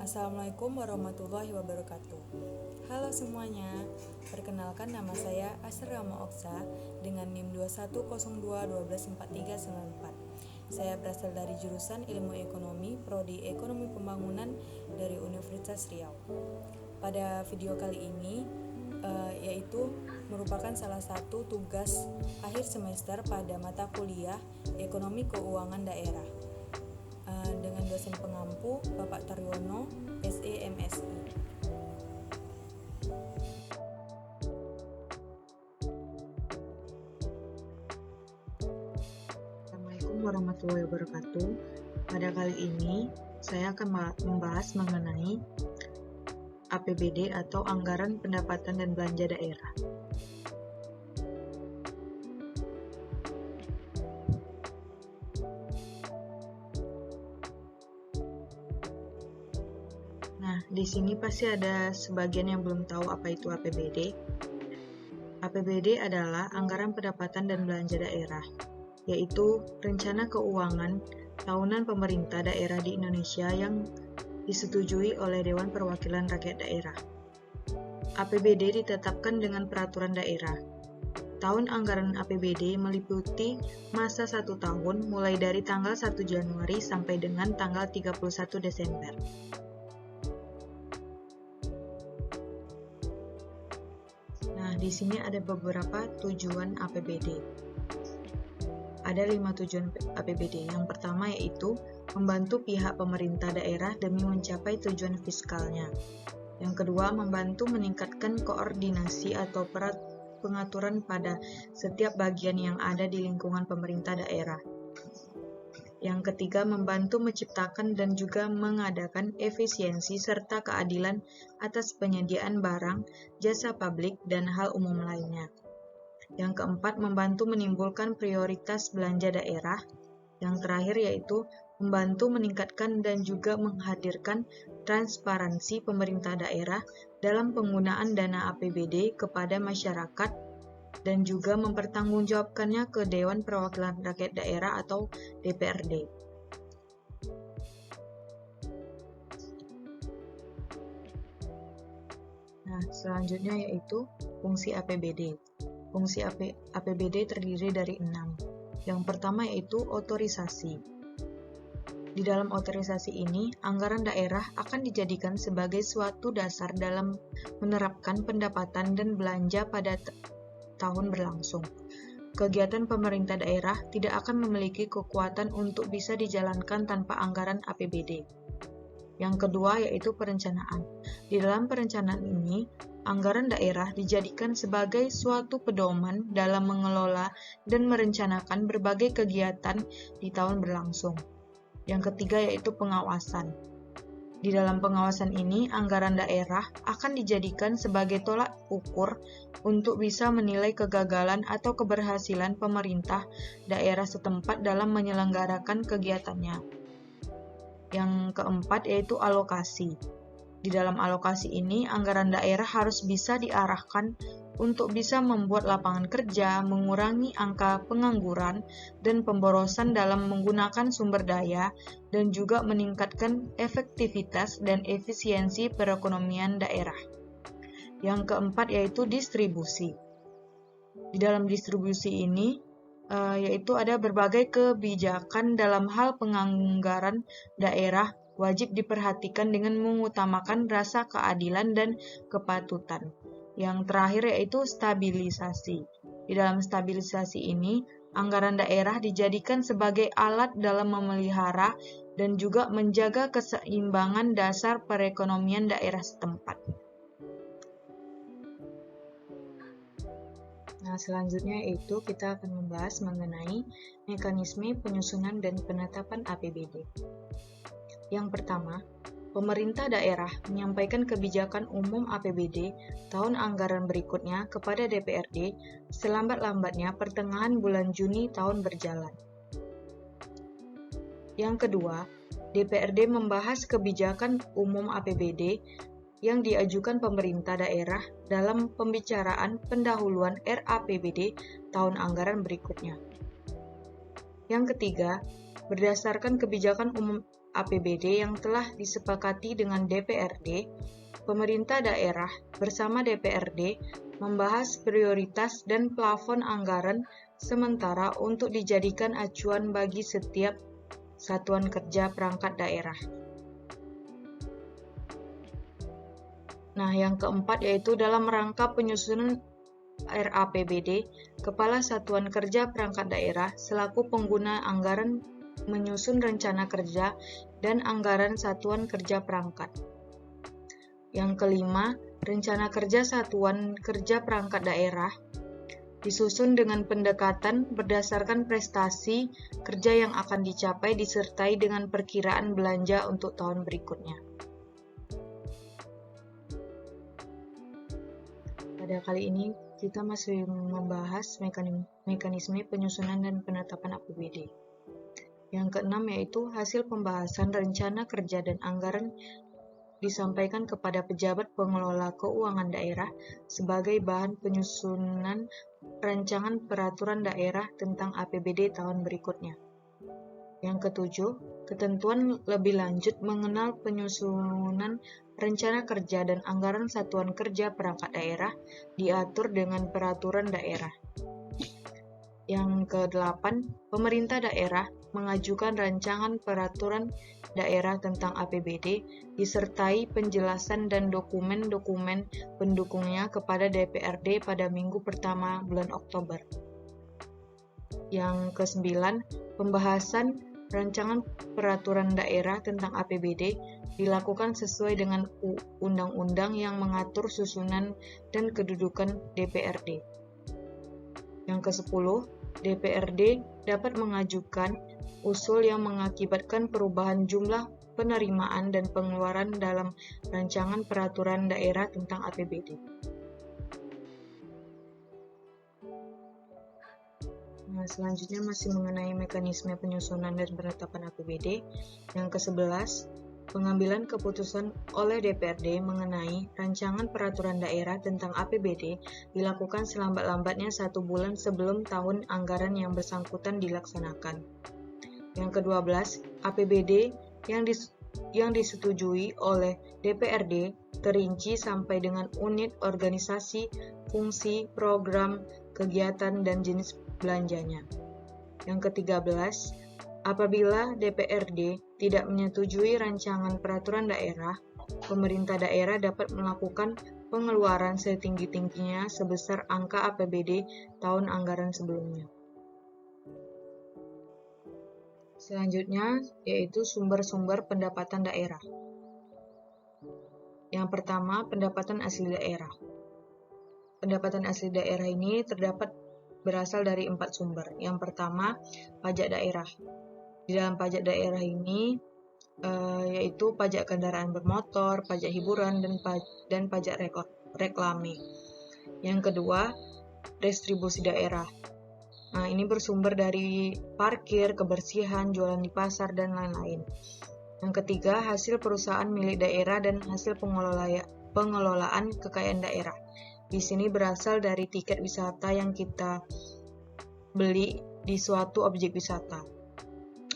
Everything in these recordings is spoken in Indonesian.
Assalamualaikum warahmatullahi wabarakatuh. Halo semuanya, perkenalkan nama saya Asra Rama Oksa dengan NIM 2102124394. Saya berasal dari jurusan Ilmu Ekonomi, Prodi Ekonomi Pembangunan dari Universitas Riau. Pada video kali ini yaitu merupakan salah satu tugas akhir semester pada mata kuliah Ekonomi Keuangan Daerah dengan dosen pengampu Bapak Taryono, SE MSI. Assalamualaikum warahmatullahi wabarakatuh. Pada kali ini saya akan membahas mengenai APBD atau Anggaran Pendapatan dan Belanja Daerah. Nah, di sini pasti ada sebagian yang belum tahu apa itu APBD. APBD adalah Anggaran Pendapatan dan Belanja Daerah, yaitu rencana keuangan tahunan pemerintah daerah di Indonesia yang disetujui oleh Dewan Perwakilan Rakyat Daerah. APBD ditetapkan dengan peraturan daerah. Tahun anggaran APBD meliputi masa 1 tahun mulai dari tanggal 1 Januari sampai dengan tanggal 31 Desember. Nah, di sini ada beberapa tujuan APBD. Ada 5 tujuan APBD. Yang pertama yaitu membantu pihak pemerintah daerah demi mencapai tujuan fiskalnya. Yang kedua, membantu meningkatkan koordinasi atau pengaturan pada setiap bagian yang ada di lingkungan pemerintah daerah. Yang ketiga, membantu menciptakan dan juga mengadakan efisiensi serta keadilan atas penyediaan barang, jasa publik, dan hal umum lainnya. Yang keempat, membantu menimbulkan prioritas belanja daerah. Yang terakhir yaitu membantu meningkatkan dan juga menghadirkan transparansi pemerintah daerah dalam penggunaan dana APBD kepada masyarakat dan juga mempertanggungjawabkannya ke Dewan Perwakilan Rakyat Daerah atau DPRD. Nah, selanjutnya yaitu fungsi APBD. Fungsi APBD terdiri dari 6. Yang pertama yaitu otorisasi. Di dalam otorisasi ini, anggaran daerah akan dijadikan sebagai suatu dasar dalam menerapkan pendapatan dan belanja pada tahun berlangsung. Kegiatan pemerintah daerah tidak akan memiliki kekuatan untuk bisa dijalankan tanpa anggaran APBD. Yang kedua yaitu perencanaan. Di dalam perencanaan ini, anggaran daerah dijadikan sebagai suatu pedoman dalam mengelola dan merencanakan berbagai kegiatan di tahun berlangsung. Yang ketiga yaitu pengawasan. Di dalam pengawasan ini, anggaran daerah akan dijadikan sebagai tolak ukur untuk bisa menilai kegagalan atau keberhasilan pemerintah daerah setempat dalam menyelenggarakan kegiatannya. Yang keempat yaitu alokasi. Di dalam alokasi ini, anggaran daerah harus bisa diarahkan untuk bisa membuat lapangan kerja, mengurangi angka pengangguran dan pemborosan dalam menggunakan sumber daya, dan juga meningkatkan efektivitas dan efisiensi perekonomian daerah. Yang keempat yaitu distribusi. Di dalam distribusi ini, yaitu ada berbagai kebijakan dalam hal penganggaran daerah wajib diperhatikan dengan mengutamakan rasa keadilan dan kepatutan. Yang terakhir yaitu stabilisasi. Di dalam stabilisasi ini, anggaran daerah dijadikan sebagai alat dalam memelihara dan juga menjaga keseimbangan dasar perekonomian daerah setempat. Nah, selanjutnya yaitu kita akan membahas mengenai mekanisme penyusunan dan penetapan APBD. Yang pertama, pemerintah daerah menyampaikan kebijakan umum APBD tahun anggaran berikutnya kepada DPRD selambat-lambatnya pertengahan bulan Juni tahun berjalan. Yang kedua, DPRD membahas kebijakan umum APBD yang diajukan pemerintah daerah dalam pembicaraan pendahuluan RAPBD tahun anggaran berikutnya. Yang ketiga, berdasarkan kebijakan umum APBD yang telah disepakati dengan DPRD, pemerintah daerah bersama DPRD membahas prioritas dan plafon anggaran sementara untuk dijadikan acuan bagi setiap satuan kerja perangkat daerah. Nah, yang keempat yaitu dalam rangka penyusunan RAPBD, Kepala Satuan Kerja Perangkat Daerah selaku pengguna anggaran menyusun rencana kerja dan anggaran Satuan Kerja Perangkat. Yang kelima, rencana kerja Satuan Kerja Perangkat Daerah disusun dengan pendekatan berdasarkan prestasi kerja yang akan dicapai disertai dengan perkiraan belanja untuk tahun berikutnya. Pada kali ini kita masih membahas mekanisme penyusunan dan penetapan APBD. Yang keenam yaitu hasil pembahasan rencana kerja dan anggaran disampaikan kepada pejabat pengelola keuangan daerah sebagai bahan penyusunan rancangan peraturan daerah tentang APBD tahun berikutnya. Yang ketujuh, ketentuan lebih lanjut mengenal penyusunan rencana kerja dan anggaran satuan kerja perangkat daerah diatur dengan peraturan daerah. Yang kedelapan, pemerintah daerah mengajukan rancangan peraturan daerah tentang APBD disertai penjelasan dan dokumen-dokumen pendukungnya kepada DPRD pada minggu pertama bulan Oktober. Yang kesembilan, pembahasan rancangan peraturan daerah tentang APBD dilakukan sesuai dengan undang-undang yang mengatur susunan dan kedudukan DPRD. Yang kesepuluh, DPRD dapat mengajukan usul yang mengakibatkan perubahan jumlah penerimaan dan pengeluaran dalam rancangan peraturan daerah tentang APBD. Nah, selanjutnya masih mengenai mekanisme penyusunan dan penetapan APBD. Yang ke-11, pengambilan keputusan oleh DPRD mengenai rancangan peraturan daerah tentang APBD dilakukan selambat-lambatnya 1 bulan sebelum tahun anggaran yang bersangkutan dilaksanakan. Yang ke-12, APBD yang disetujui oleh DPRD terinci sampai dengan unit organisasi, fungsi, program, kegiatan, dan jenis belanjanya. Yang ke-13, apabila DPRD tidak menyetujui rancangan peraturan daerah, pemerintah daerah dapat melakukan pengeluaran setinggi-tingginya sebesar angka APBD tahun anggaran sebelumnya. Selanjutnya yaitu sumber-sumber pendapatan daerah. Yang pertama, pendapatan asli daerah. Pendapatan asli daerah ini berasal dari 4 sumber. Yang pertama, pajak daerah. Di dalam pajak daerah ini yaitu pajak kendaraan bermotor, pajak hiburan, dan pajak reklame. Yang kedua, distribusi daerah. Nah, ini bersumber dari parkir, kebersihan, jualan di pasar, dan lain-lain. Yang ketiga, hasil perusahaan milik daerah dan hasil pengelolaan kekayaan daerah. Di sini berasal dari tiket wisata yang kita beli di suatu objek wisata.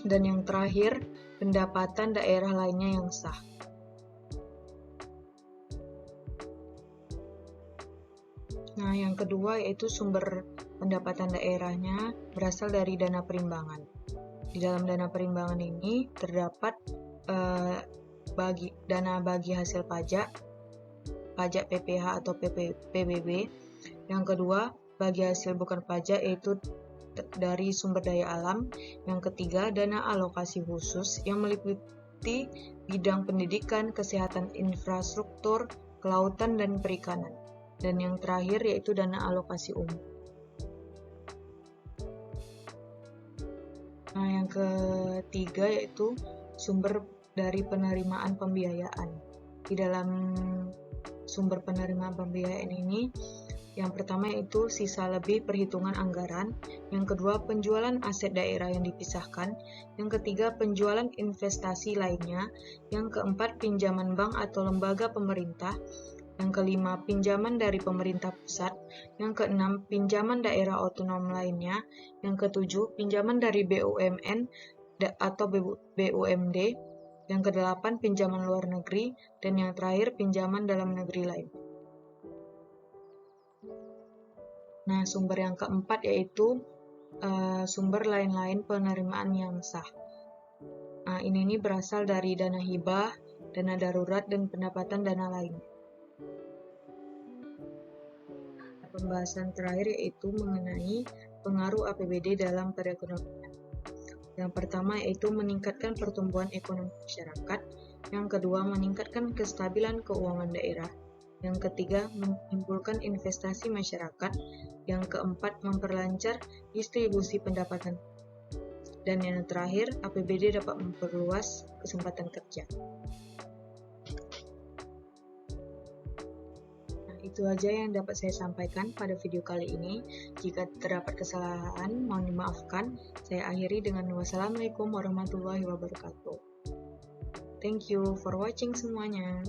Dan yang terakhir, pendapatan daerah lainnya yang sah. Nah, yang kedua yaitu sumber pendapatan daerahnya berasal dari dana perimbangan. Di dalam dana perimbangan ini terdapat dana bagi hasil pajak PPH atau PBB. Yang kedua, bagi hasil bukan pajak yaitu dari sumber daya alam. Yang ketiga, dana alokasi khusus yang meliputi bidang pendidikan, kesehatan, infrastruktur, kelautan, dan perikanan. Dan yang terakhir yaitu dana alokasi umum. Nah, yang ketiga yaitu sumber dari penerimaan pembiayaan. Di dalam sumber penerimaan pembiayaan ini, yang pertama yaitu sisa lebih perhitungan anggaran, yang kedua penjualan aset daerah yang dipisahkan, yang ketiga penjualan investasi lainnya, yang keempat pinjaman bank atau lembaga pemerintah, yang kelima pinjaman dari pemerintah pusat, yang keenam pinjaman daerah otonom lainnya, yang ketujuh pinjaman dari BUMN, atau BUMD, yang kedelapan pinjaman luar negeri, dan yang terakhir pinjaman dalam negeri lain. Nah, sumber yang keempat yaitu sumber lain-lain penerimaan yang sah. Nah, ini berasal dari dana hibah, dana darurat, dan pendapatan dana lain. Pembahasan terakhir yaitu mengenai pengaruh APBD dalam perekonomian. Yang pertama yaitu meningkatkan pertumbuhan ekonomi masyarakat. Yang kedua, meningkatkan kestabilan keuangan daerah. Yang ketiga, menimbulkan investasi masyarakat. Yang keempat, memperlancar distribusi pendapatan. Dan yang terakhir, APBD dapat memperluas kesempatan kerja. Nah, itu aja yang dapat saya sampaikan pada video kali ini. Jika terdapat kesalahan, mohon dimaafkan. Saya akhiri dengan wassalamualaikum warahmatullahi wabarakatuh. Thank you for watching semuanya.